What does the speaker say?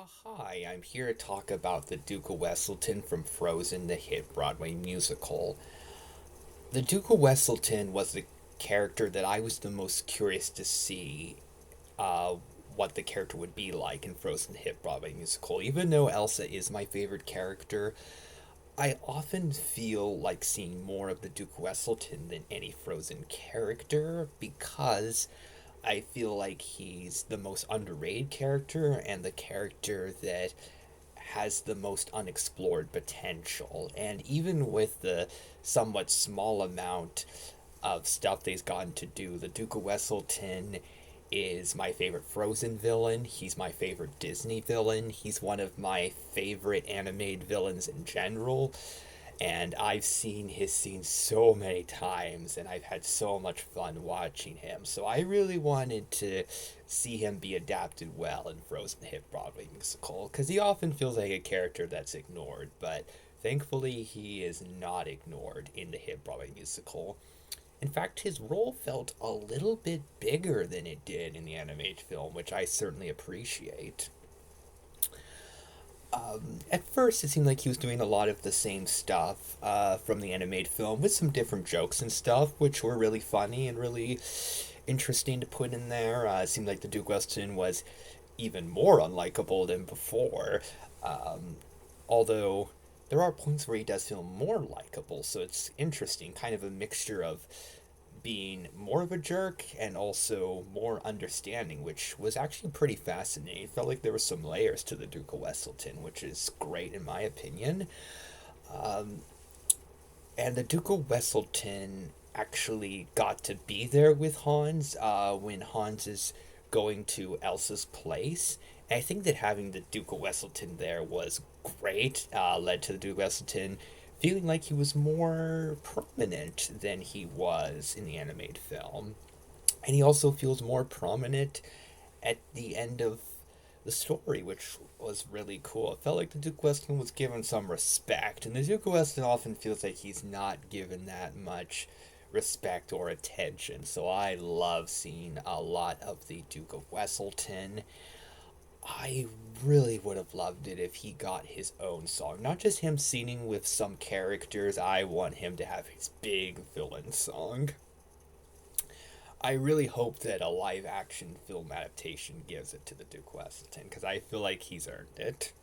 Hi, I'm here to talk about the Duke of Weselton from Frozen, the hit Broadway musical. The Duke of Weselton was the character that I was the most curious to see uh, what the character would be like in Frozen, the hit Broadway musical. Even though Elsa is my favorite character, I often feel like seeing more of the Duke of Weselton than any Frozen character because I feel like he's the most underrated character and the character that has the most unexplored potential. And even with the somewhat small amount of stuff they've gotten to do, the Duke of Weselton is my favorite Frozen villain. He's my favorite Disney villain. He's one of my favorite animated villains in general. And I've seen his scenes so many times, and I've had so much fun watching him. So I really wanted to see him be adapted well in Frozen the Hit Broadway musical, because he often feels like a character that's ignored, but thankfully he is not ignored in the Hit Broadway musical. In fact, his role felt a little bit bigger than it did in the animated film, which I certainly appreciate. At first, it seemed like he was doing a lot of the same stuff from the animated film with some different jokes and stuff, which were really funny and really interesting to put in there. It seemed like the Duke Weston was even more unlikable than before, um, although there are points where he does feel more likable, so it's interesting, kind of a mixture of being more of a jerk and also more understanding, which was actually pretty fascinating. It felt like there were some layers to the Duke of Weselton, which is great in my opinion. Um, and the Duke of Weselton actually got to be there with Hans when Hans is going to Elsa's place. And I think that having the Duke of Weselton there was great, led to the Duke of Weselton feeling like he was more prominent than he was in the animated film. And he also feels more prominent at the end of the story, which was really cool. It felt like the Duke Weston was given some respect, and the Duke Weston often feels like he's not given that much respect or attention. So I love seeing a lot of the Duke of Weselton. I really would have loved it if he got his own song. Not just him singing with some characters, I want him to have his big villain song. I really hope that a live action film adaptation gives it to the Duke Weston because I feel like he's earned it.